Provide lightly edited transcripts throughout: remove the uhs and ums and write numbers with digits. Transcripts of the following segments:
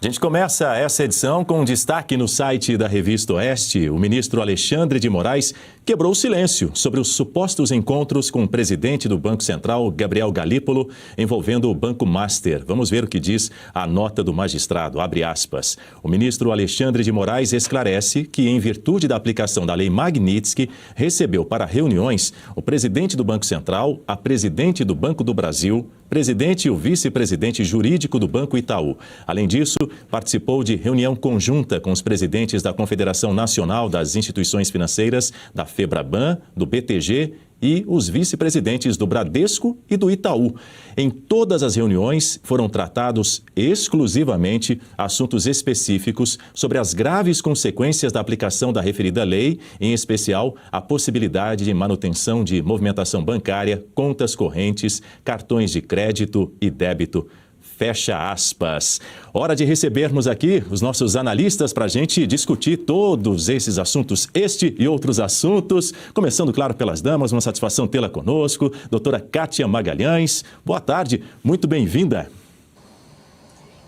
A gente começa essa edição com um destaque no site da Revista Oeste. O ministro Alexandre de Moraes quebrou o silêncio sobre os supostos encontros com o presidente do Banco Central, Gabriel Galípolo, envolvendo o Banco Master. Vamos ver o que diz a nota do magistrado, abre aspas. O ministro Alexandre de Moraes esclarece que, em virtude da aplicação da Lei Magnitsky, recebeu para reuniões o presidente do Banco Central, a presidente do Banco do Brasil, presidente e o vice-presidente jurídico do Banco Itaú. Além disso, participou de reunião conjunta com os presidentes da Confederação Nacional das Instituições Financeiras, da FEBRABAN, do BTG e os vice-presidentes do Bradesco e do Itaú. Em todas as reuniões foram tratados exclusivamente assuntos específicos sobre as graves consequências da aplicação da referida lei, em especial a possibilidade de manutenção de movimentação bancária, contas correntes, cartões de crédito e débito. Fecha aspas. Hora de recebermos aqui os nossos analistas para a gente discutir todos esses assuntos, este e outros assuntos. Começando, claro, pelas damas, uma satisfação tê-la conosco. Doutora Kátia Magalhães, boa tarde, muito bem-vinda.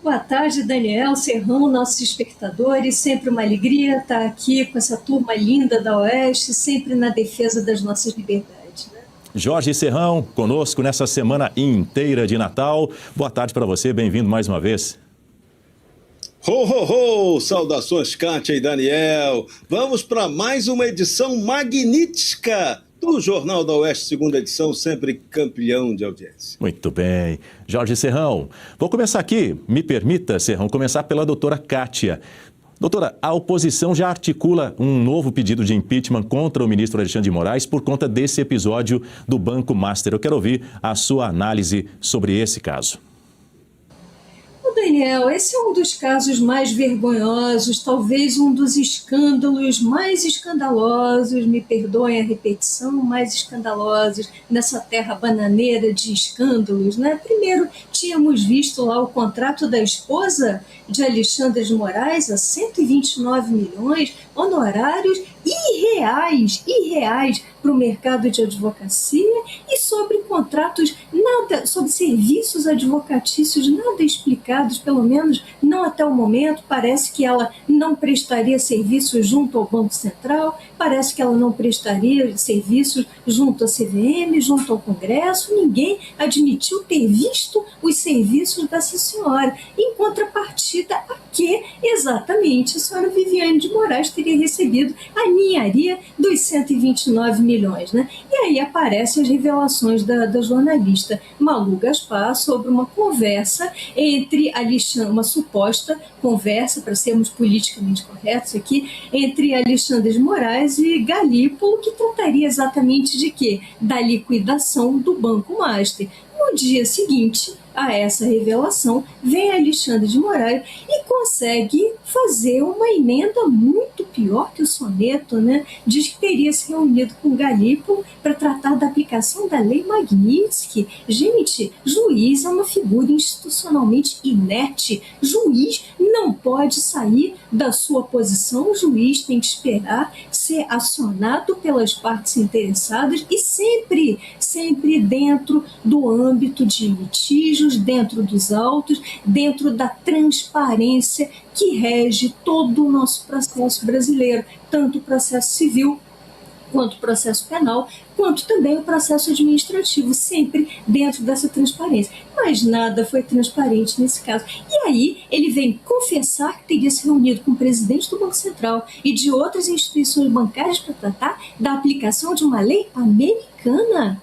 Boa tarde, Daniel, Serrão, nossos espectadores. Sempre uma alegria estar aqui com essa turma linda da Oeste, sempre na defesa das nossas liberdades. Jorge Serrão, conosco nessa semana inteira de Natal. Boa tarde para você, bem-vindo mais uma vez. Ho, ho, ho! Saudações, Kátia e Daniel. Vamos para mais uma edição magnífica do Jornal da Oeste, segunda edição, sempre campeão de audiência. Muito bem. Jorge Serrão, vou começar aqui, me permita, Serrão, começar pela doutora Kátia. Doutora, a oposição já articula um novo pedido de impeachment contra o ministro Alexandre de Moraes por conta desse episódio do Banco Master. Eu quero ouvir a sua análise sobre esse caso. Daniel, esse é um dos casos mais vergonhosos, talvez um dos escândalos mais escandalosos, me perdoem a repetição, mais escandalosos nessa terra bananeira de escândalos, né? Primeiro, tínhamos visto lá o contrato da esposa de Alexandre de Moraes a 129 milhões, honorários irreais para o mercado de advocacia e sobre contratos, sobre serviços advocatícios nada explicados, pelo menos não até o momento. Parece que ela não prestaria serviços junto ao Banco Central, parece que ela não prestaria serviços junto à CVM, junto ao Congresso. Ninguém admitiu ter visto os serviços dessa senhora. Em contrapartida, a que exatamente a senhora Viviane de Moraes teria recebido a ninharia dos 129 milhões, né? E aí aparecem as revelações da jornalista Malu Gaspar sobre uma conversa entre uma suposta conversa, para sermos politicamente corretos aqui, entre Alexandre de Moraes e Galípolo, que trataria exatamente de quê? Da liquidação do Banco Master. No dia seguinte a essa revelação, vem Alexandre de Moraes e consegue fazer uma emenda muito pior que o soneto, né? Diz que teria se reunido com Galípolo para tratar da aplicação da Lei Magnitsky. Gente, juiz é uma figura institucionalmente inerte. Juiz não pode sair da sua posição, o juiz tem que esperar ser acionado pelas partes interessadas e sempre dentro do âmbito de litígios, dentro dos autos, dentro da transparência que rege todo o nosso processo brasileiro, tanto o processo civil, quanto o processo penal, quanto também o processo administrativo, sempre dentro dessa transparência. Mas nada foi transparente nesse caso. E aí ele vem confessar que teria se reunido com o presidente do Banco Central e de outras instituições bancárias para tratar da aplicação de uma lei americana.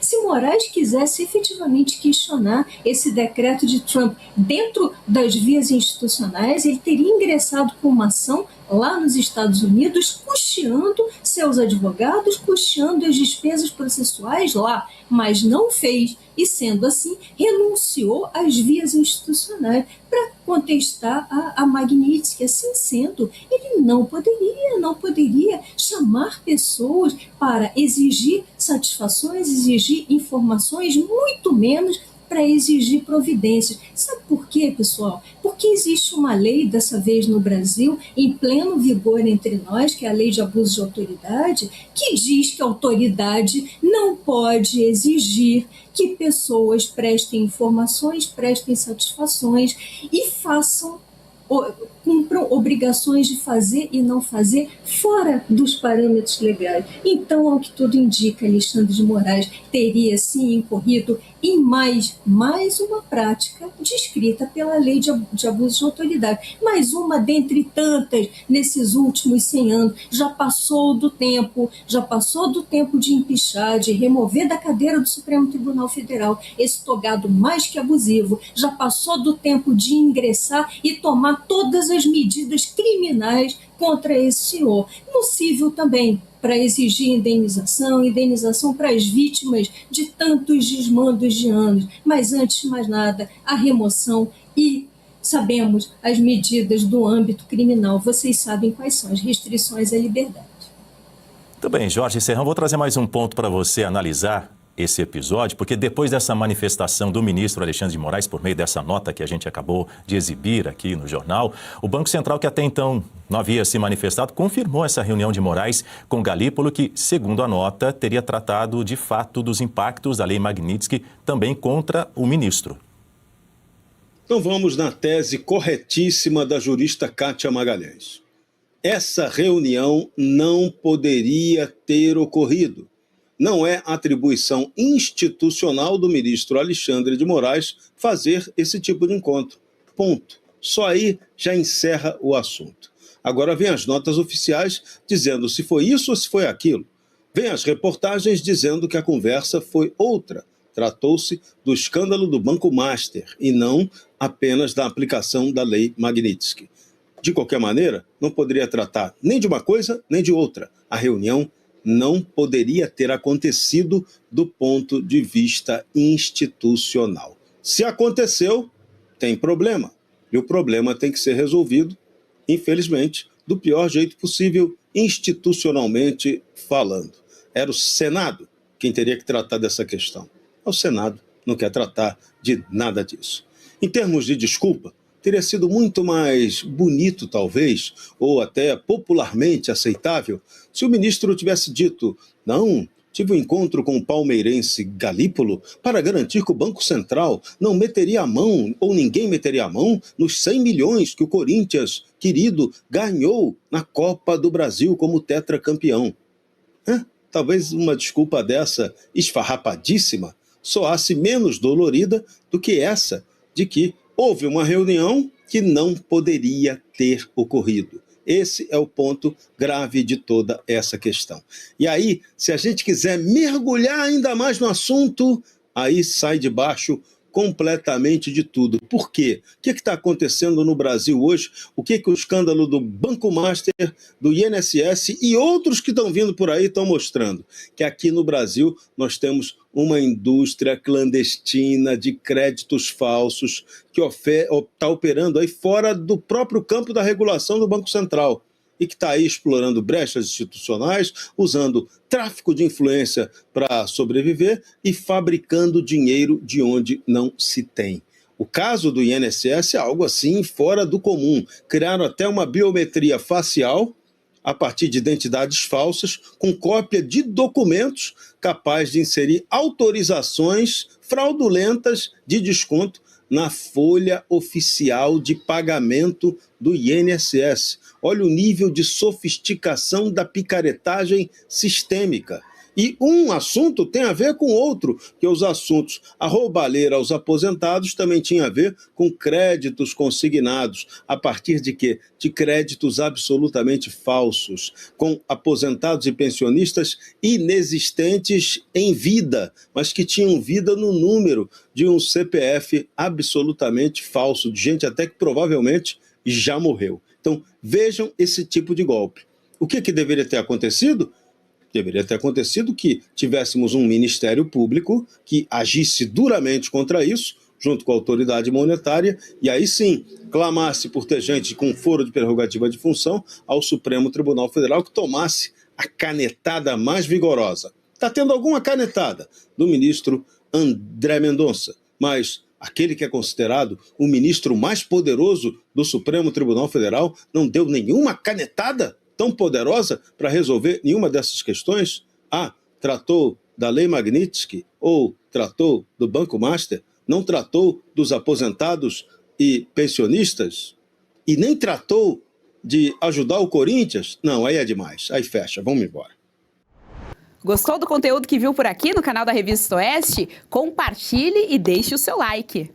Se Moraes quisesse efetivamente questionar esse decreto de Trump dentro das vias institucionais, ele teria ingressado com uma ação lá nos Estados Unidos, custeando seus advogados, custeando as despesas processuais lá, mas não fez. E, sendo assim, renunciou às vias institucionais para contestar a Magnitsky. Assim sendo, ele não poderia chamar pessoas para exigir satisfações, exigir informações, muito menos para exigir providências. Sabe por quê, pessoal? Porque que existe uma lei, dessa vez no Brasil, em pleno vigor entre nós, que é a Lei de Abuso de Autoridade, que diz que a autoridade não pode exigir que pessoas prestem informações, prestem satisfações e cumpram obrigações de fazer e não fazer fora dos parâmetros legais. Então, ao que tudo indica, Alexandre de Moraes teria, sim, incorrido em mais uma prática descrita pela Lei de Abuso de Autoridade. Mais uma dentre tantas nesses últimos 100 anos. Já passou do tempo de empichar, de remover da cadeira do Supremo Tribunal Federal esse togado mais que abusivo. Já passou do tempo de ingressar e tomar todas as medidas criminais contra esse senhor. Possível também para exigir indenização para as vítimas de tantos desmandos de anos. Mas, antes de mais nada, a remoção e, sabemos, as medidas do âmbito criminal. Vocês sabem quais são as restrições à liberdade. Muito bem, Jorge Serrão, vou trazer mais um ponto para você analisar esse episódio, porque depois dessa manifestação do ministro Alexandre de Moraes, por meio dessa nota que a gente acabou de exibir aqui no jornal, o Banco Central, que até então não havia se manifestado, confirmou essa reunião de Moraes com Galípolo, que, segundo a nota, teria tratado de fato dos impactos da Lei Magnitsky também contra o ministro. Então vamos na tese corretíssima da jurista Kátia Magalhães. Essa reunião não poderia ter ocorrido. Não é atribuição institucional do ministro Alexandre de Moraes fazer esse tipo de encontro. Ponto. Só aí já encerra o assunto. Agora vem as notas oficiais dizendo se foi isso ou se foi aquilo. Vem as reportagens dizendo que a conversa foi outra. Tratou-se do escândalo do Banco Master e não apenas da aplicação da Lei Magnitsky. De qualquer maneira, não poderia tratar nem de uma coisa nem de outra. A reunião não poderia ter acontecido do ponto de vista institucional. Se aconteceu, tem problema. E o problema tem que ser resolvido, infelizmente, do pior jeito possível, institucionalmente falando. Era o Senado quem teria que tratar dessa questão. O Senado não quer tratar de nada disso. Em termos de desculpa, teria sido muito mais bonito, talvez, ou até popularmente aceitável, se o ministro tivesse dito: não, tive um encontro com o palmeirense Galípolo para garantir que o Banco Central não meteria a mão, ou ninguém meteria a mão, nos 100 milhões que o Corinthians, querido, ganhou na Copa do Brasil como tetracampeão. Talvez uma desculpa dessa esfarrapadíssima soasse menos dolorida do que essa de que houve uma reunião que não poderia ter ocorrido. Esse é o ponto grave de toda essa questão. E aí, se a gente quiser mergulhar ainda mais no assunto, aí sai de baixo completamente de tudo. Por quê? O que está acontecendo no Brasil hoje? O que o escândalo do Banco Master, do INSS e outros que estão vindo por aí estão mostrando? Que aqui no Brasil nós temos uma indústria clandestina de créditos falsos que está operando aí fora do próprio campo da regulação do Banco Central e que está aí explorando brechas institucionais, usando tráfico de influência para sobreviver e fabricando dinheiro de onde não se tem. O caso do INSS é algo assim fora do comum. Criaram até uma biometria facial a partir de identidades falsas, com cópia de documentos capaz de inserir autorizações fraudulentas de desconto na folha oficial de pagamento do INSS. Olha o nível de sofisticação da picaretagem sistêmica. E um assunto tem a ver com outro, que os assuntos a roubalheira aos aposentados também tinha a ver com créditos consignados. A partir de quê? De créditos absolutamente falsos, com aposentados e pensionistas inexistentes em vida, mas que tinham vida no número de um CPF absolutamente falso, de gente até que provavelmente já morreu. Então, vejam esse tipo de golpe. O que deveria ter acontecido? Deveria ter acontecido que tivéssemos um Ministério Público que agisse duramente contra isso, junto com a autoridade monetária, e aí sim clamasse por ter gente com foro de prerrogativa de função ao Supremo Tribunal Federal que tomasse a canetada mais vigorosa. Está tendo alguma canetada do ministro André Mendonça, mas aquele que é considerado o ministro mais poderoso do Supremo Tribunal Federal, não deu nenhuma canetada tão poderosa para resolver nenhuma dessas questões? Tratou da Lei Magnitsky ou tratou do Banco Master? Não tratou dos aposentados e pensionistas? E nem tratou de ajudar o Corinthians? Não, aí é demais. Aí fecha, vamos embora. Gostou do conteúdo que viu por aqui no canal da Revista Oeste? Compartilhe e deixe o seu like.